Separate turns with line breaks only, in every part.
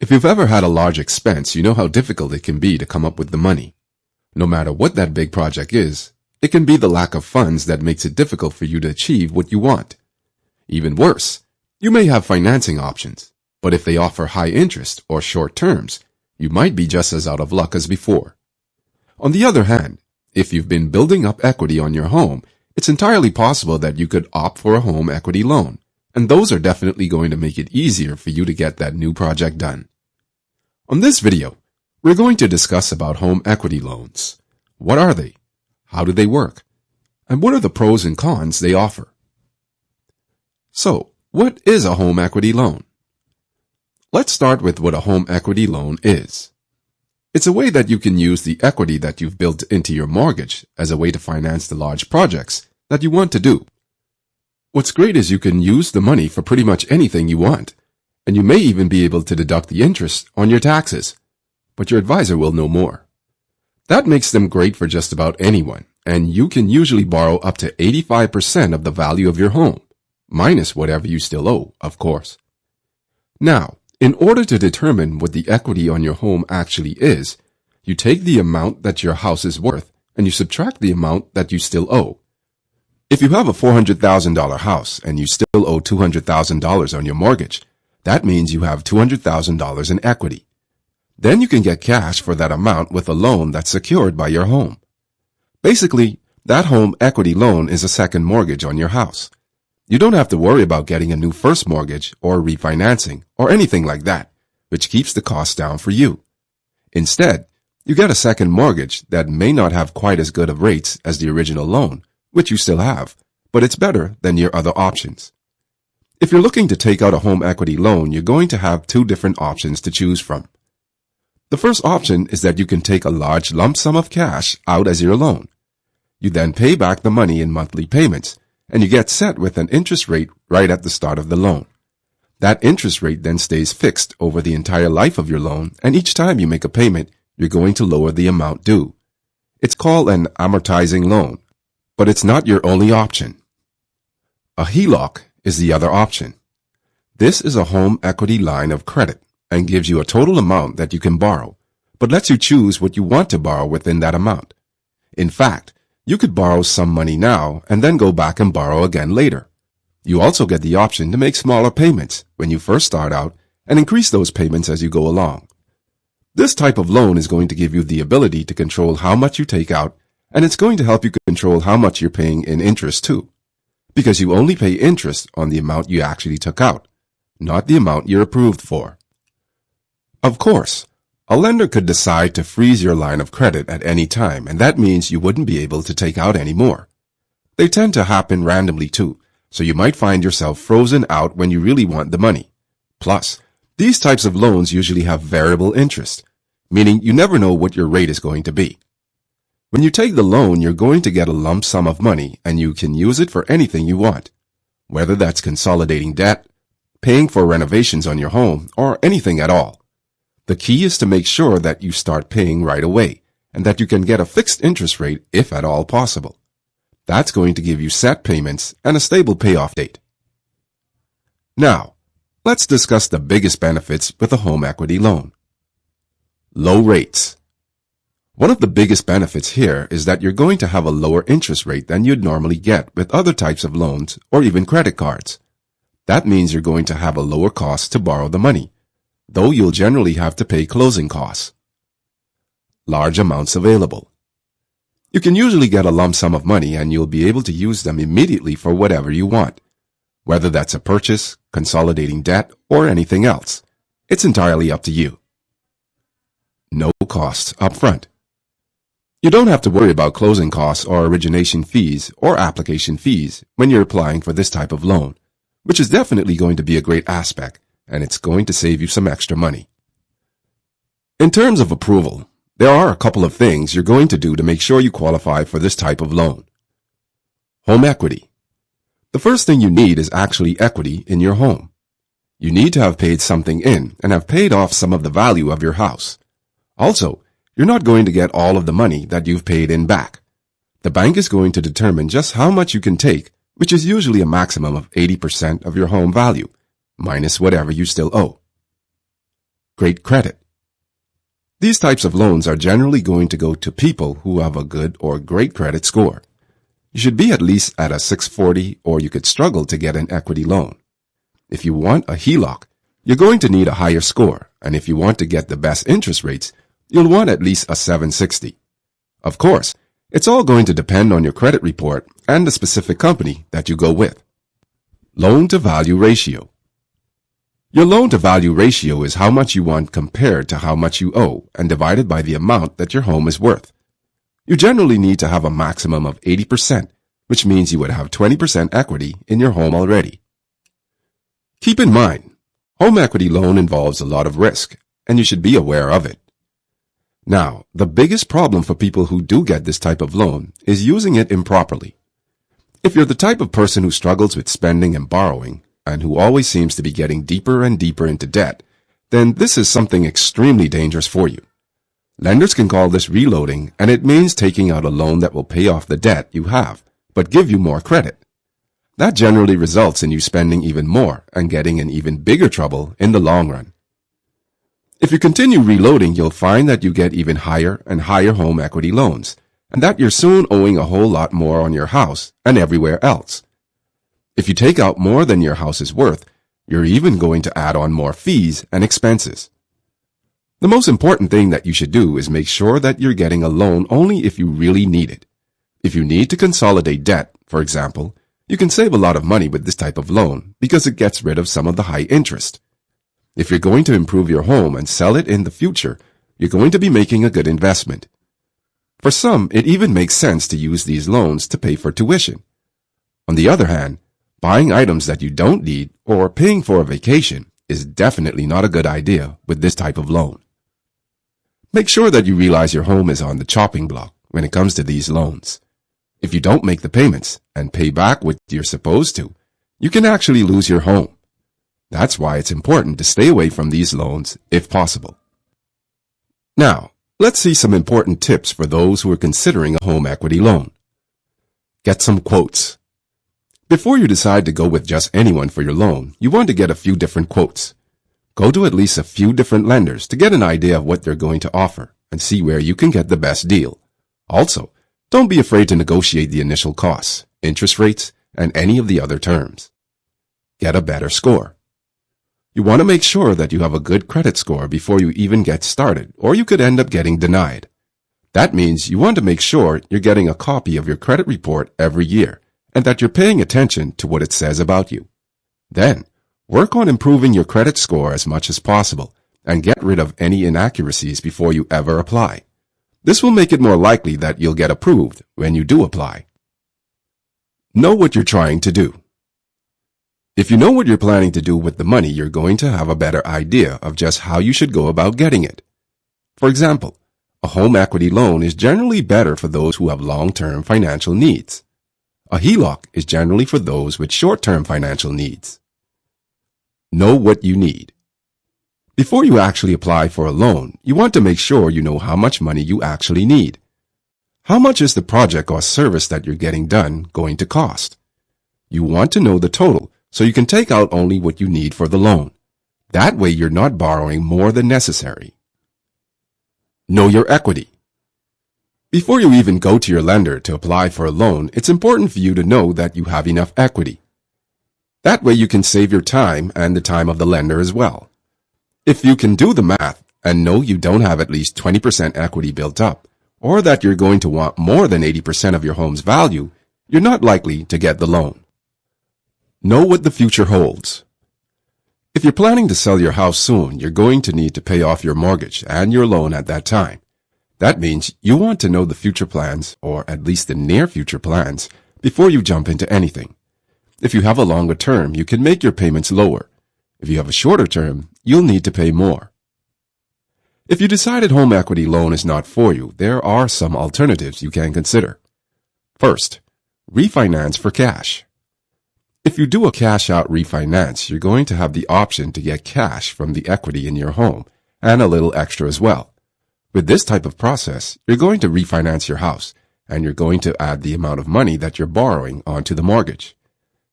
If you've ever had a large expense, you know how difficult it can be to come up with the money. No matter what that big project is, it can be the lack of funds that makes it difficult for you to achieve what you want. Even worse, you may have financing options, but if they offer high interest or short terms, you might be just as out of luck as before. On the other hand, if you've been building up equity on your home, it's entirely possible that you could opt for a home equity loan, and those are definitely going to make it easier for you to get that new project done. On this video, we're going to discuss about home equity loans. What are they? How do they work? And what are the pros and cons they offer? So, what is a home equity loan? Let's start with what a home equity loan is. It's a way that you can use the equity that you've built into your mortgage as a way to finance the large projects that you want to do. What's great is you can use the money for pretty much anything you want, and you may even be able to deduct the interest on your taxes, but your advisor will know more. That makes them great for just about anyone, and you can usually borrow up to 85% of the value of your home, minus whatever you still owe, of course. Now, in order to determine what the equity on your home actually is, you take the amount that your house is worth and you subtract the amount that you still owe. If you have a $400,000 house and you still owe $200,000 on your mortgage, that means you have $200,000 in equity. Then you can get cash for that amount with a loan that's secured by your home. Basically, that home equity loan is a second mortgage on your house. You don't have to worry about getting a new first mortgage or refinancing or anything like that, which keeps the cost down for you. Instead, you get a second mortgage that may not have quite as good of rates as the original loan, which you still have, but it's better than your other options. If you're looking to take out a home equity loan, you're going to have two different options to choose from. The first option is that you can take a large lump sum of cash out as your loan. You then pay back the money in monthly payments, and you get set with an interest rate right at the start of the loan. That interest rate then stays fixed over the entire life of your loan, and each time you make a payment, you're going to lower the amount due. It's called an amortizing loan, but it's not your only option. A HELOC is the other option. This is a home equity line of credit and gives you a total amount that you can borrow, but lets you choose what you want to borrow within that amount. In fact, you could borrow some money now and then go back and borrow again later. You also get the option to make smaller payments when you first start out and increase those payments as you go along. This type of loan is going to give you the ability to control how much you take out, and it's going to help you control how much you're paying in interest too, because you only pay interest on the amount you actually took out, not the amount you're approved for. Of course, a lender could decide to freeze your line of credit at any time, and that means you wouldn't be able to take out any more. They tend to happen randomly too, so you might find yourself frozen out when you really want the money. Plus, these types of loans usually have variable interest, meaning you never know what your rate is going to be. When you take the loan, you're going to get a lump sum of money, and you can use it for anything you want, whether that's consolidating debt, paying for renovations on your home, or anything at all. The key is to make sure that you start paying right away, and that you can get a fixed interest rate if at all possible. That's going to give you set payments and a stable payoff date. Now, let's discuss the biggest benefits with a home equity loan. Low rates. One of the biggest benefits here is that you're going to have a lower interest rate than you'd normally get with other types of loans or even credit cards. That means you're going to have a lower cost to borrow the money, though you'll generally have to pay closing costs. Large amounts available. You can usually get a lump sum of money and you'll be able to use them immediately for whatever you want, whether that's a purchase, consolidating debt, or anything else. It's entirely up to you. No costs up front. You don't have to worry about closing costs or origination fees or application fees when you're applying for this type of loan, which is definitely going to be a great aspect, and it's going to save you some extra money. In terms of approval, there are a couple of things you're going to do to make sure you qualify for this type of loan. Home equity. The first thing you need is actually equity in your home. You need to have paid something in and have paid off some of the value of your house. Also, you're not going to get all of the money that you've paid in back. The bank is going to determine just how much you can take, which is usually a maximum of 80% of your home value, minus whatever you still owe. great credit. These types of loans are generally going to go to people who have a good or great credit score. You should be at least at a 640, or you could struggle to get an equity loan. If you want a HELOC, you're going to need a higher score, and if you want to get the best interest rates, you'll want at least a 760. Of course, it's all going to depend on your credit report and the specific company that you go with. Loan-to-value ratio. Your loan-to-value ratio is how much you want compared to how much you owe and divided by the amount that your home is worth. You generally need to have a maximum of 80%, which means you would have 20% equity in your home already. Keep in mind, home equity loan involves a lot of risk, and you should be aware of it. Now, the biggest problem for people who do get this type of loan is using it improperly. If you're the type of person who struggles with spending and borrowing, and who always seems to be getting deeper and deeper into debt, then this is something extremely dangerous for you. Lenders can call this reloading, and it means taking out a loan that will pay off the debt you have, but give you more credit. That generally results in you spending even more and getting in even bigger trouble in the long run. If you continue reloading, you'll find that you get even higher and higher home equity loans, and that you're soon owing a whole lot more on your house and everywhere else. If you take out more than your house is worth, you're even going to add on more fees and expenses. The most important thing that you should do is make sure that you're getting a loan only if you really need it. If you need to consolidate debt, for example, you can save a lot of money with this type of loan because it gets rid of some of the high interest. If you're going to improve your home and sell it in the future, you're going to be making a good investment. For some, it even makes sense to use these loans to pay for tuition. On the other hand, buying items that you don't need or paying for a vacation is definitely not a good idea with this type of loan. Make sure that you realize your home is on the chopping block when it comes to these loans. If you don't make the payments and pay back what you're supposed to, you can actually lose your home. That's why it's important to stay away from these loans if possible. Now, let's see some important tips for those who are considering a home equity loan. Get some quotes. Before you decide to go with just anyone for your loan, you want to get a few different quotes. Go to at least a few different lenders to get an idea of what they're going to offer and see where you can get the best deal. Also, don't be afraid to negotiate the initial costs, interest rates, and any of the other terms. Get a better score. You want to make sure that you have a good credit score before you even get started, or you could end up getting denied. That means you want to make sure you're getting a copy of your credit report every year, and that you're paying attention to what it says about you. Then, work on improving your credit score as much as possible, and get rid of any inaccuracies before you ever apply. This will make it more likely that you'll get approved when you do apply. Know what you're trying to do. If you know what you're planning to do with the money, you're going to have a better idea of just how you should go about getting it. For example, a home equity loan is generally better for those who have long-term financial needs. A HELOC is generally for those with short-term financial needs. Know what you need. Before you actually apply for a loan, you want to make sure you know how much money you actually need. How much is the project or service that you're getting done going to cost? You want to know the total so you can take out only what you need for the loan. That way you're not borrowing more than necessary. Know your equity. Before you even go to your lender to apply for a loan, it's important for you to know that you have enough equity. That way you can save your time and the time of the lender as well. If you can do the math and know you don't have at least 20% equity built up, or that you're going to want more than 80% of your home's value, you're not likely to get the loan. Know what the future holds. If you're planning to sell your house soon, you're going to need to pay off your mortgage and your loan at that time. That means you want to know the future plans, or at least the near future plans, before you jump into anything. If you have a longer term, you can make your payments lower. If you have a shorter term, you'll need to pay more. If you decided home equity loan is not for you, there are some alternatives you can consider. First, refinance for cash. If you do a cash-out refinance, you're going to have the option to get cash from the equity in your home, and a little extra as well. With this type of process, you're going to refinance your house, and you're going to add the amount of money that you're borrowing onto the mortgage.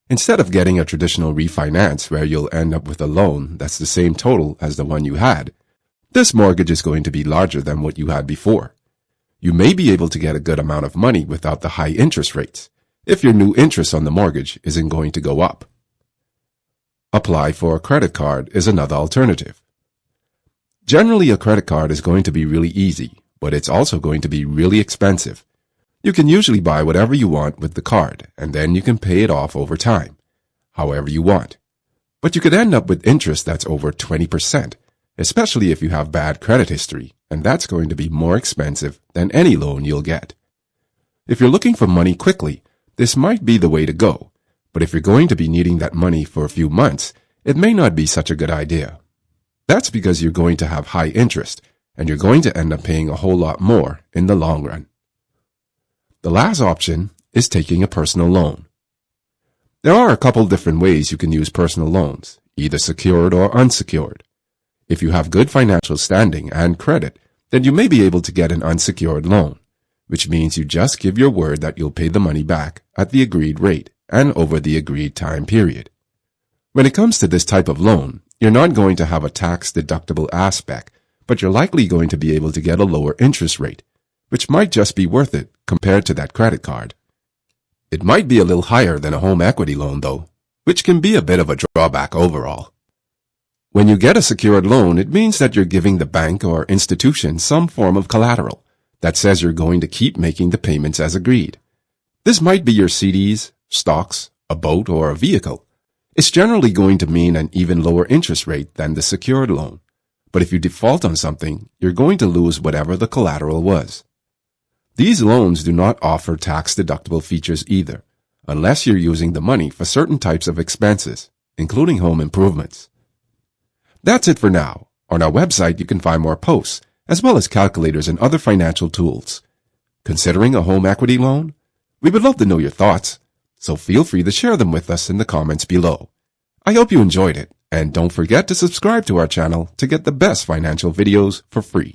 Instead of getting a traditional refinance where you'll end up with a loan that's the same total as the one you had, This mortgage is going to be larger than what you had before. You may be able to get a good amount of money without the high interest rates, if your new interest on the mortgage isn't going to go up. Apply for a credit card is another alternative. Generally, a credit card is going to be really easy, but it's also going to be really expensive. You can usually buy whatever you want with the card, and then you can pay it off over time, however you want. But you could end up with interest that's over 20%, especially if you have bad credit history, and that's going to be more expensive than any loan you'll get. If you're looking for money quickly, this might be the way to go, but if you're going to be needing that money for a few months, it may not be such a good idea. That's because you're going to have high interest, and you're going to end up paying a whole lot more in the long run. The last option is taking a personal loan. There are a couple different ways you can use personal loans, either secured or unsecured. If you have good financial standing and credit, then you may be able to get an unsecured loan, which means you just give your word that you'll pay the money back at the agreed rate and over the agreed time period. When it comes to this type of loan, you're not going to have a tax-deductible aspect, but you're likely going to be able to get a lower interest rate, which might just be worth it compared to that credit card. It might be a little higher than a home equity loan, though, which can be a bit of a drawback overall. When you get a secured loan, it means that you're giving the bank or institution some form of collateral that says you're going to keep making the payments as agreed. This might be your CDs, stocks, a boat, or a vehicle. It's generally going to mean an even lower interest rate than the secured loan. But if you default on something, you're going to lose whatever the collateral was. These loans do not offer tax-deductible features either, unless you're using the money for certain types of expenses, including home improvements. That's it for now. On our website, you can find more posts, as well as calculators and other financial tools. Considering a home equity loan? We would love to know your thoughts, so feel free to share them with us in the comments below. I hope you enjoyed it, and don't forget to subscribe to our channel to get the best financial videos for free.